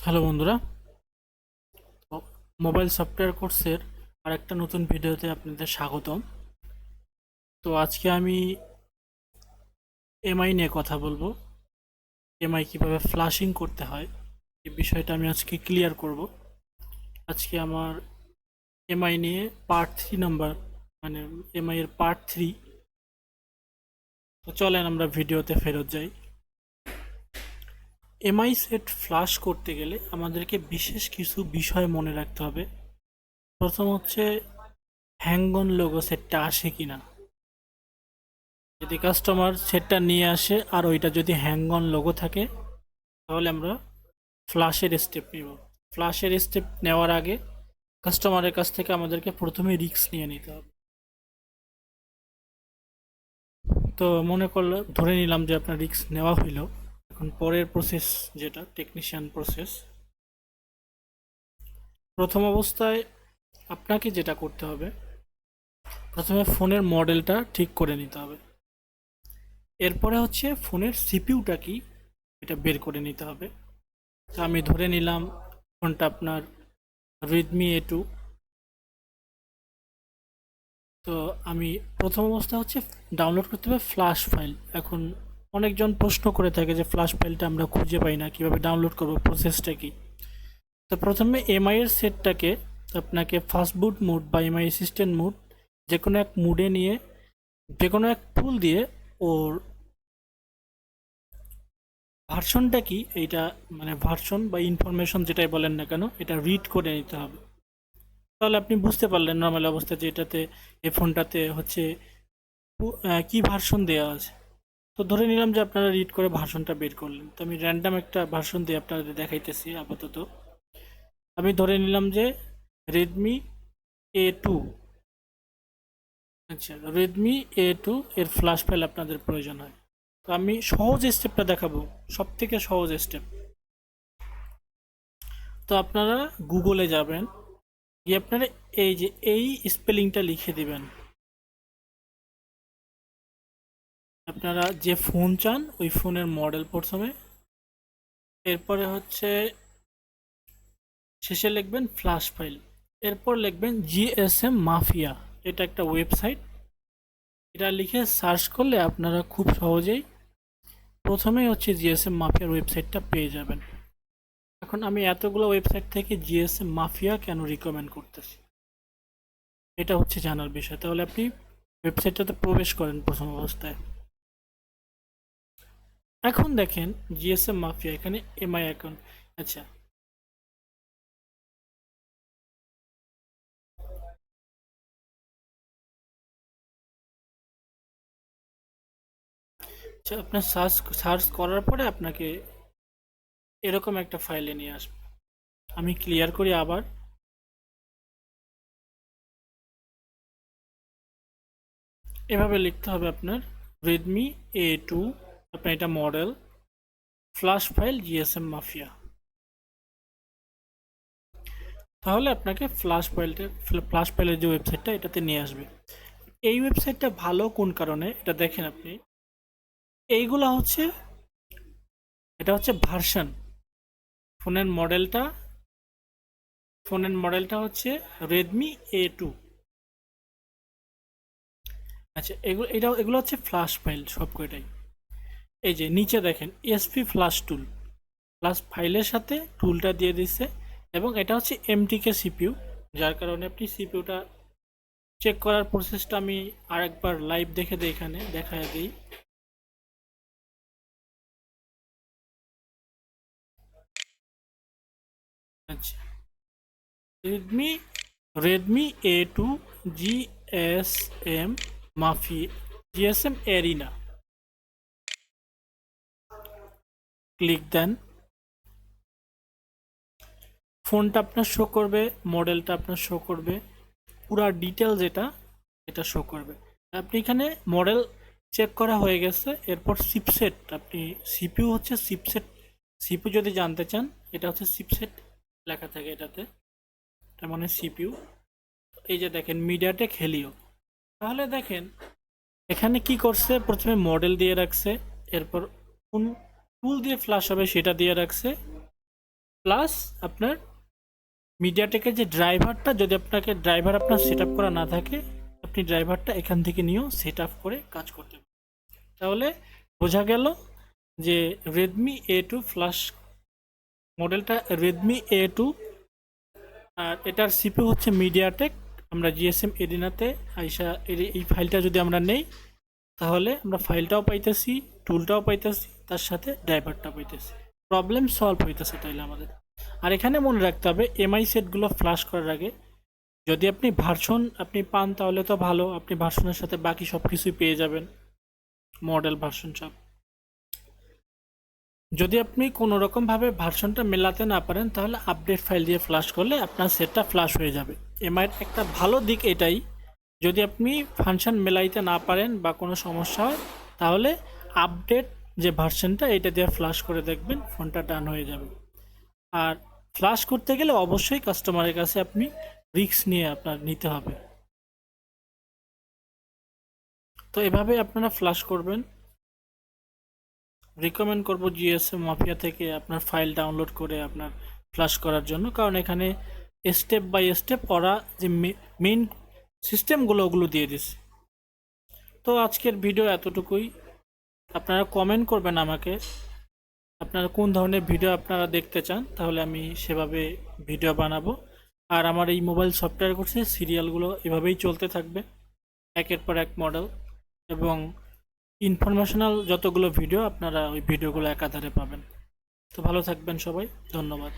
Hello বন্ধুরা, তো mobile software কোর্সের আরেকটা নতুন ভিডিওতে আপনাদের স্বাগতম। তো আজকে আমি এমআই নিয়ে কথা বলবো। এমআই কিভাবে ফ্লাশিং করতে হয় এই বিষয়টা আমি আজকে ক্লিয়ার করব। আজকে আমার এমআই নিয়ে পার্ট 3 নাম্বার, মানে এমআই এর পার্ট 3। তো চলেন আমরা ভিডিওতে ফেরত যাই। এমআই সেট ফ্লাশ করতে গেলে আমাদেরকে বিশেষ কিছু বিষয় মনে রাখতে হবে। প্রথম হচ্ছে হ্যাঙ্গন লোগো সেটটা আসে কিনা। যদি কাস্টমার সেটটা নিয়ে আসে আর ওইটা যদি হ্যাং অন লোগো থাকে, তাহলে আমরা ফ্লাশের স্টেপ নিব। ফ্লাশের স্টেপ নেওয়ার আগে কাস্টমারের কাছ থেকে আমাদেরকে প্রথমে রিস্ক নিয়ে নিতে হবে। তো মনে করলে ধরে নিলাম যে আপনার রিস্ক নেওয়া হইলো। এখন পরের প্রসেস, যেটা টেকনিশিয়ান প্রসেস, প্রথম অবস্থায় আপনাকে যেটা করতে হবে, প্রথমে ফোনের মডেলটা ঠিক করে নিতে হবে। এরপরে হচ্ছে ফোনের সিপিইউটা কি এটা বের করে নিতে হবে। তো আমি ধরে নিলাম ফোনটা আপনার রেডমি A2। তো আমি প্রথম অবস্থা হচ্ছে ডাউনলোড করতে হবে ফ্ল্যাশ ফাইল। এখন অনেকজন প্রশ্ন করে থাকে যে ফ্ল্যাশ ফাইলটা আমরা খুঁজে পাই না, কিভাবে ডাউনলোড করব, প্রসেসটা কি। তো প্রথমে এমআই এর সেটটাকে আপনাকে ফাস্ট বুট মুড বা এমআই অ্যাসিস্ট্যান্ট মুড, যে কোনো এক মুডে নিয়ে যে কোনো এক টুল দিয়ে ওর ভার্সনটা কি এইটা, মানে ভার্সন বা ইনফরমেশন যেটাই বলেন না কেন, এটা রিড করে নিতে হবে। তাহলে আপনি বুঝতে পারলেন নর্মাল অবস্থা যে এটাতে, এই ফোনটাতে হচ্ছে কি ভার্সন দেওয়া আছে। তো ধরে নিলাম যে আপনারা রিড করে ভার্সনটা বের করলেন। তো আমি র্যান্ডাম একটা ভার্সন দিয়ে আপনাদের দেখাইতেছি আপাতত। আমি ধরে নিলাম যে রেডমি A2। আচ্ছা, রেডমি A2 এর ফ্ল্যাশ ফাইল আপনাদের প্রয়োজন হয়। তো আমি সহজ স্টেপটা দেখাবো, সব থেকে সহজ স্টেপ। তো আপনারা গুগলে যাবেন, গিয়ে আপনারা এই যে এই স্পেলিংটা লিখে দিবেন। আপনারা যে ফোন চান ওই ফোনের মডেল প্রথমে, এরপরে হচ্ছে শেষে লিখবেন ফ্ল্যাশ ফাইল, এরপর লিখবেন জিএসএম মাফিয়া। এটা একটা ওয়েবসাইট। এটা লিখে সার্চ করলে আপনারা খুব সহজেই প্রথমেই হচ্ছে জিএসএম মাফিয়ার ওয়েবসাইটটা পেয়ে যাবেন। এখন আমি এতগুলো ওয়েবসাইট থেকে জিএসএম মাফিয়া কেন রিকমেন্ড করতেছি, এটা হচ্ছে জানার বিষয়। তাহলে আপনি ওয়েবসাইটটাতে প্রবেশ করেন প্রথম অবস্থায়। এখন দেখেন জিএসএম মাফিয়া, এখানে এমআই অ্যাকাউন্ট। আচ্ছা, আচ্ছা, আপনার সার্চ সার্চ করার পরে আপনাকে এরকম একটা ফাইলে নিয়ে আসবে। আমি ক্লিয়ার করি আবার। এভাবে লিখতে হবে আপনার রেডমি A2, আপনার এটা model, flash file GSM mafia. তাহলে আপনাকে ফ্ল্যাশ ফাইলের যে ওয়েবসাইটটা এটাতে নিয়ে আসবে। এই ওয়েবসাইটটা ভালো কোন কারণে এটা দেখেন আপনি। এইগুলা হচ্ছে, এটা হচ্ছে ভার্সন। ফোনের মডেলটা ফোনের মডেলটা হচ্ছে রেডমি A2। আচ্ছা, এগুলো হচ্ছে ফ্ল্যাশ ফাইল সব কয়টাই। এই যে নিচে দেখেন এসপি ফ্ল্যাশ টুল, প্লাস ফাইলের সাথে টুলটা দিয়ে দিচ্ছে। এবং এটা হচ্ছে এমটিকে সিপিইউ, যার কারণে আপনি সিপিইউটা চেক করার প্রসেসটা আমি আরেকবার লাইভ দেখে দিই, এখানে দেখায় দিই। আচ্ছা, রেডমি রেডমি A2 জিএসএম মাফি জিএসএম এরিনা, ক্লিক দেন। ফোনটা আপনার শো করবে, মডেলটা আপনার শো করবে, পুরা ডিটেল যেটা এটা শো করবে। আপনি এখানে মডেল চেক করা হয়ে গেছে। এরপর চিপসেট, আপনি সিপিইউ হচ্ছে চিপসেট। সিপিইউ যদি জানতে চান, এটা হচ্ছে চিপসেট লেখা থাকে এটাতে, তার মানে সিপিইউ। এই যে দেখেন মিডিয়াটেক হেলিও। তাহলে দেখেন এখানে কি করছে, প্রথমে মডেল দিয়ে রাখছে, এরপর কোন টুল দিয়ে ফ্ল্যাশ হবে সেটা দিয়ে রাখছে, প্লাস আপনার মিডিয়াটেকের যে ড্রাইভারটা, যদি আপনাকে ড্রাইভার আপনার সেট আপ করা না থাকে, আপনি ড্রাইভারটা এখান থেকে নিয়েও সেট আপ করে কাজ করতে পারেন। তাহলে বোঝা গেল যে রেডমি A2 ফ্ল্যাশ মডেলটা রেডমি A2, আর এটার সিপিইউ হচ্ছে মিডিয়াটেক। আমরা জিএসএম এরিনাতে আইসা এই ফাইলটা যদি আমরা নেই, তাহলে আমরা ফাইলটাও পাইতেছি, টুলটাও পাইতেছি, তার সাথে ড্রাইভারটা পাইতেছি, প্রবলেম সলভ হইতেছে তাইলে আমাদের। আর এখানে মনে রাখতে হবে এমআই সেটগুলো ফ্ল্যাশ করার আগে যদি আপনি ভার্সন আপনি পান তাহলে তো ভালো, আপনি ভার্সনের সাথে বাকি সব কিছুই পেয়ে যাবেন, মডেল ভার্সন সব। যদি আপনি কোনো রকমভাবে ভার্সনটা মেলাতে না পারেন, তাহলে আপডেট ফাইল দিয়ে ফ্ল্যাশ করলে আপনার সেটটা ফ্ল্যাশ হয়ে যাবে। এমআইয়ের একটা ভালো দিক এটাই, যদি আপনি ফাংশন মেলাইতে না পারেন বা কোনো সমস্যা হয়, তাহলে আপডেট যে ভার্সনটা এটা দিয়ে ফ্ল্যাশ করে দেখবেন ফোনটা ডান হয়ে যাবে। আর ফ্ল্যাশ করতে গেলে অবশ্যই কাস্টমারের কাছে আপনি রিস্ক নিয়ে আপনার নিতে হবে। তো এভাবে আপনারা ফ্ল্যাশ করবেন। রিকমেন্ড করব জিএসএম মাফিয়া থেকে আপনার ফাইল ডাউনলোড করে আপনার ফ্ল্যাশ করার জন্য, কারণ এখানে স্টেপ বাই স্টেপ ওরা যে মেইন সিস্টেমগুলো ওগুলো দিয়ে দিছে। তো আজকের ভিডিও এতটুকুই। আপনারা কমেন্ট করবেন আমাকে আপনারা কোন ধরনের ভিডিও আপনারা দেখতে চান, তাহলে আমি সেভাবে ভিডিও বানাবো। আর আমার এই মোবাইল সফটওয়্যার কোর্সে সিরিয়ালগুলো এভাবেই চলতে থাকবে, একের পর এক মডেল এবং ইনফরমেশনাল যতগুলো ভিডিও আপনারা ওই ভিডিওগুলো একাধারে পাবেন। তো ভালো থাকবেন সবাই, ধন্যবাদ।